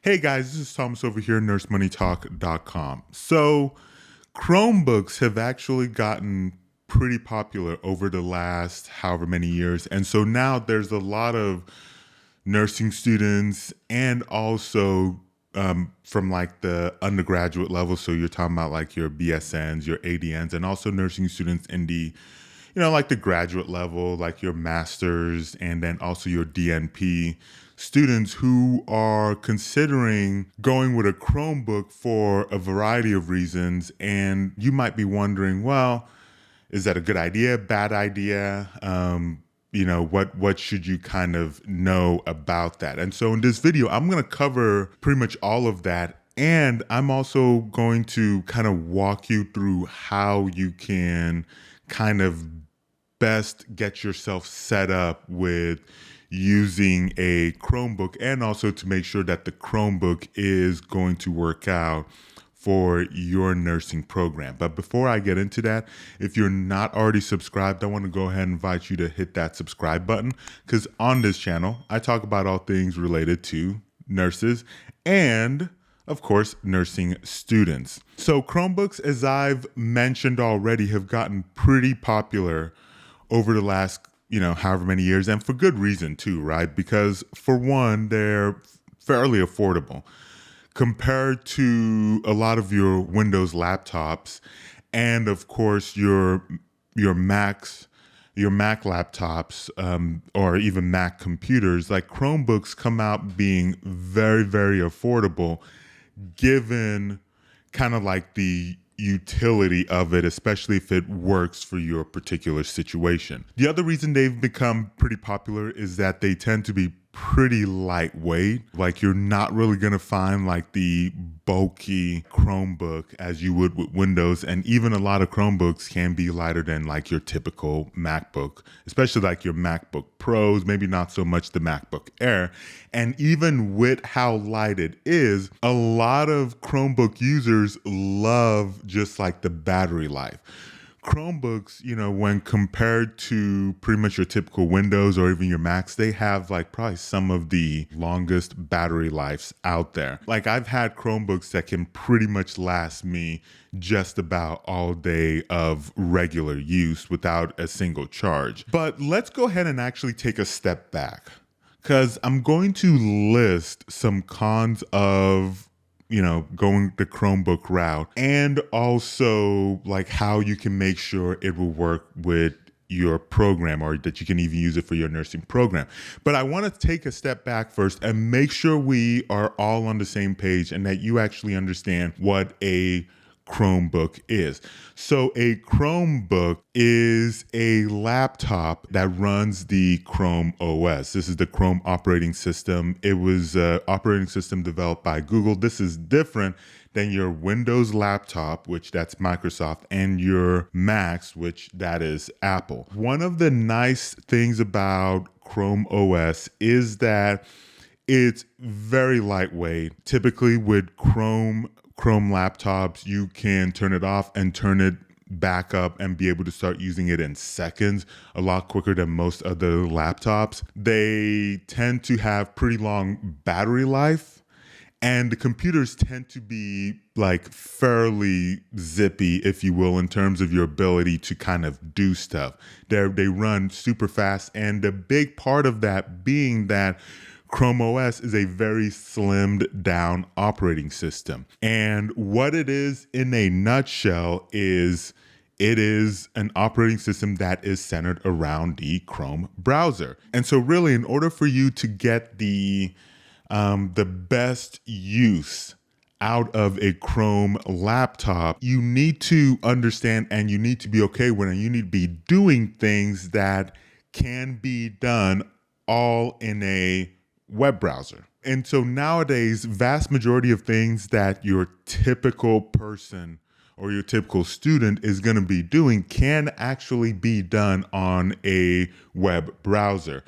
Hey guys, this is Thomas over here, nursemoneytalk.com. So, Chromebooks have actually gotten pretty popular over the last however many years. And so now there's a lot of nursing students and also from like the undergraduate level. So you're talking about like your BSNs, your ADNs, and also nursing students in the like the graduate level, like your master's, and then also your DNP students who are considering going with a Chromebook for a variety of reasons. And you might be wondering, well, is that a good idea, bad idea? What should you kind of know about that? And so in this video, I'm going to cover pretty much all of that. And I'm also going to kind of walk you through how you can kind of best get yourself set up with using a Chromebook, and also to make sure that the Chromebook is going to work out for your nursing program. But before I get into that, if you're not already subscribed, I want to go ahead and invite you to hit that subscribe button, because on this channel, I talk about all things related to nurses and of course, nursing students. So Chromebooks, as I've mentioned already, have gotten pretty popular over the last, however many years, and for good reason too, right? Because for one, they're fairly affordable compared to a lot of your Windows laptops, and of course your Macs, your Mac laptops, or even Mac computers. Like Chromebooks come out being very, very affordable, given kind of like the utility of it, especially if it works for your particular situation. The other reason they've become pretty popular is that they tend to be pretty lightweight. Like you're not really going to find like the bulky Chromebook as you would with Windows. And even a lot of Chromebooks can be lighter than like your typical MacBook, especially like your MacBook Pros, maybe not so much the MacBook Air. And even with how light it is, a lot of Chromebook users love just like the battery life. Chromebooks, when compared to pretty much your typical Windows or even your Macs, they have like probably some of the longest battery lives out there. Like I've had Chromebooks that can pretty much last me just about all day of regular use without a single charge. But let's go ahead and actually take a step back, because I'm going to list some cons of going the Chromebook route, and also like how you can make sure it will work with your program, or that you can even use it for your nursing program. But I want to take a step back first and make sure we are all on the same page and that you actually understand what a Chromebook is. So a Chromebook is a laptop that runs the Chrome OS. This is the Chrome operating system. It was an operating system developed by Google. This is different than your Windows laptop, which that's Microsoft, and your Macs, which that is Apple. One of the nice things about Chrome OS is that it's very lightweight. Typically with Chrome laptops, you can turn it off and turn it back up and be able to start using it in seconds, a lot quicker than most other laptops. They tend to have pretty long battery life, and the computers tend to be like fairly zippy, if you will, in terms of your ability to kind of do stuff. They run super fast, and the big part of that being that Chrome OS is a very slimmed down operating system. And what it is in a nutshell is it is an operating system that is centered around the Chrome browser. And so really, in order for you to get the best use out of a Chrome laptop, you need to understand and you need to be okay with, and you need to be doing things that can be done all in a web browser. And so nowadays, vast majority of things that your typical person or your typical student is going to be doing can actually be done on a web browser.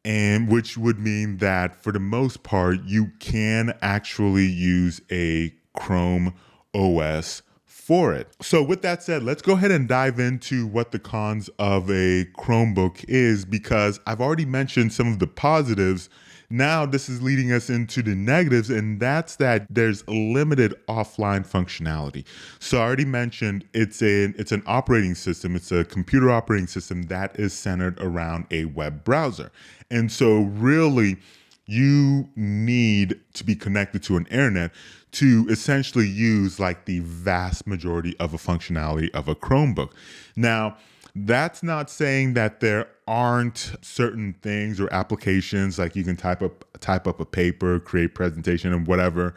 And which would mean that for the most part, you can actually use a Chrome OS for it. So with that said, let's go ahead and dive into what the cons of a Chromebook is, because I've already mentioned some of the positives Now this is leading us into the negatives, and that's that there's limited offline functionality. So I already mentioned it's an operating system. It's a computer operating system that is centered around a web browser. And so really you need to be connected to an internet to essentially use like the vast majority of a functionality of a Chromebook. Now, that's not saying that there aren't certain things or applications like you can type up a paper, create presentation and whatever.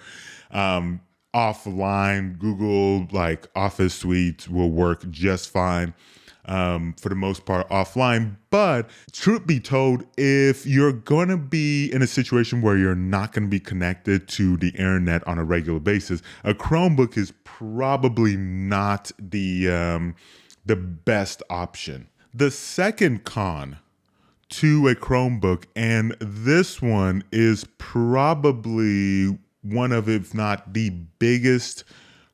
Offline, Google like Office Suite will work just fine. For the most part offline. But truth be told, if you're going to be in a situation where you're not going to be connected to the internet on a regular basis, a Chromebook is probably not the best option. The second con to a Chromebook, and this one is probably one of, if not the biggest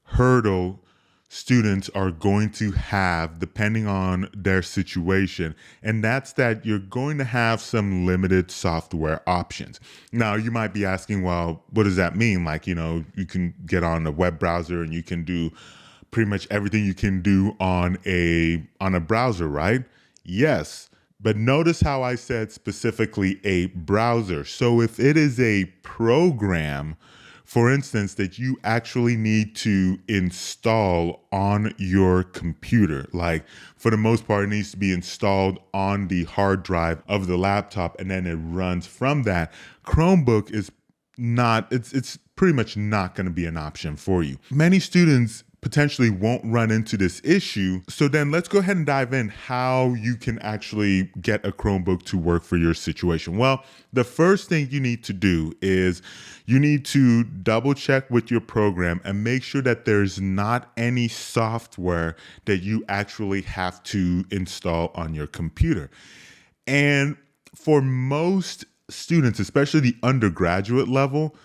hurdle students are going to have depending on their situation, and that's that you're going to have some limited software options. Now you might be asking, well, what does that mean? Like, you can get on a web browser and you can do pretty much everything you can do on a browser, right? Yes. But notice how I said specifically a browser. So if it is a program, for instance, that you actually need to install on your computer, like for the most part, it needs to be installed on the hard drive of the laptop and then it runs from that. Chromebook is not, it's pretty much not going to be an option for you. Many students potentially won't run into this issue. So then let's go ahead and dive in how you can actually get a Chromebook to work for your situation. Well, the first thing you need to do is you need to double check with your program and make sure that there's not any software that you actually have to install on your computer. And for most students, especially the undergraduate level,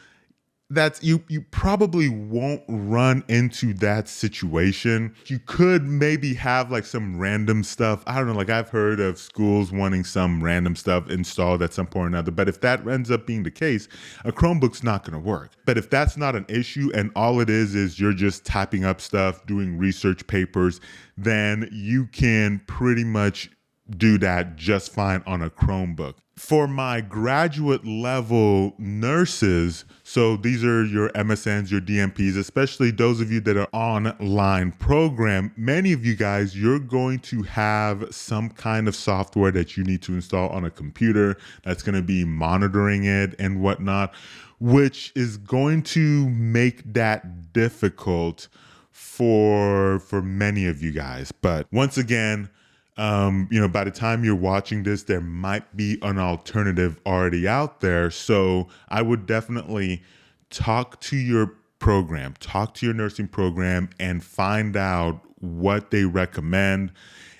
that's you probably won't run into that situation. You could maybe have like some random stuff. I don't know, like I've heard of schools wanting some random stuff installed at some point or another. But if that ends up being the case, a Chromebook's not going to work. But if that's not an issue and all it is you're just typing up stuff, doing research papers, then you can pretty much do that just fine on a Chromebook. For my graduate level nurses, so these are your MSNs, your DMPs, especially those of you that are online program, many of you guys, you're going to have some kind of software that you need to install on a computer that's going to be monitoring it and whatnot, which is going to make that difficult for many of you guys. But once again, by the time you're watching this, there might be an alternative already out there. So I would definitely talk to your program, talk to your nursing program and find out what they recommend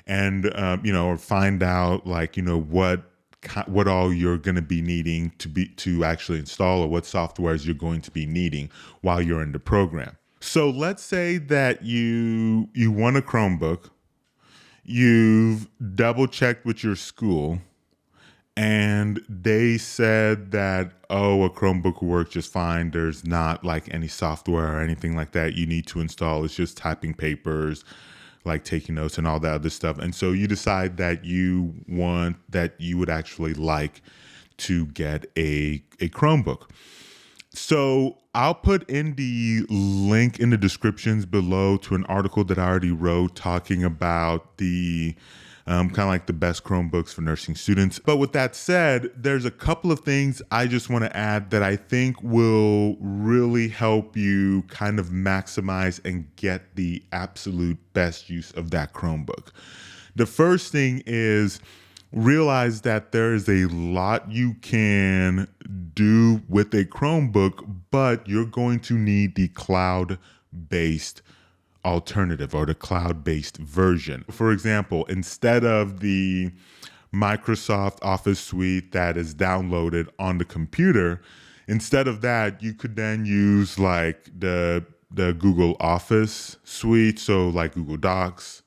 and, or find out what all you're going to be needing to actually install or what softwares you're going to be needing while you're in the program. So let's say that you want a Chromebook. You've double checked with your school and they said that, a Chromebook will work just fine. There's not like any software or anything like that you need to install. It's just typing papers, like taking notes and all that other stuff. And so you decide that you would actually like to get a Chromebook. So I'll put in the link in the descriptions below to an article that I already wrote talking about the kind of like the best Chromebooks for nursing students. But with that said, there's a couple of things I just want to add that I think will really help you kind of maximize and get the absolute best use of that Chromebook. The first thing is realize that there is a lot you can do with a Chromebook, but you're going to need the cloud-based alternative or the cloud-based version. For example, instead of the Microsoft Office suite that is downloaded on the computer, instead of that, you could then use like the Google Office suite, so like Google Docs,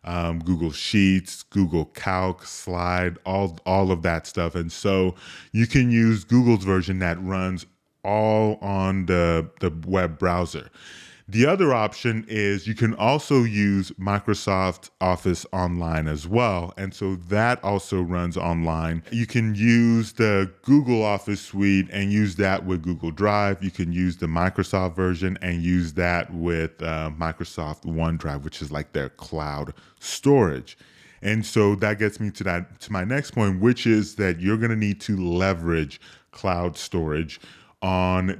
Google Sheets, Google Calc, Slide, all of that stuff. And so you can use Google's version that runs all on the web browser. The other option is you can also use Microsoft Office Online as well. And so that also runs online. You can use the Google Office Suite and use that with Google Drive. You can use the Microsoft version and use that with Microsoft OneDrive, which is like their cloud storage. And so that gets me to my next point, which is that you're going to need to leverage cloud storage on a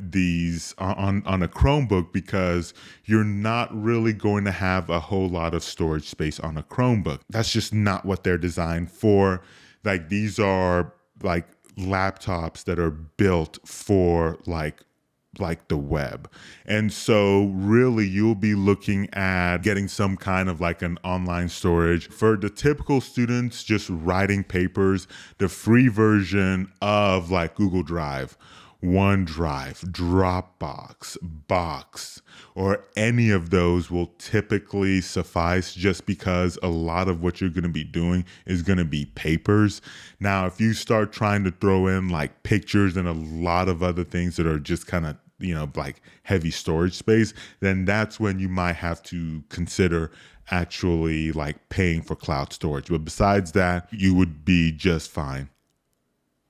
Chromebook, because you're not really going to have a whole lot of storage space on a Chromebook. That's just not what they're designed for. Like, these are like laptops that are built for like the web. And so really you'll be looking at getting some kind of like an online storage. For the typical students just writing papers, the free version of like Google Drive, OneDrive, Dropbox, Box, or any of those will typically suffice, just because a lot of what you're going to be doing is going to be papers. Now, if you start trying to throw in like pictures and a lot of other things that are just kind of, like heavy storage space, then that's when you might have to consider actually like paying for cloud storage. But besides that, you would be just fine.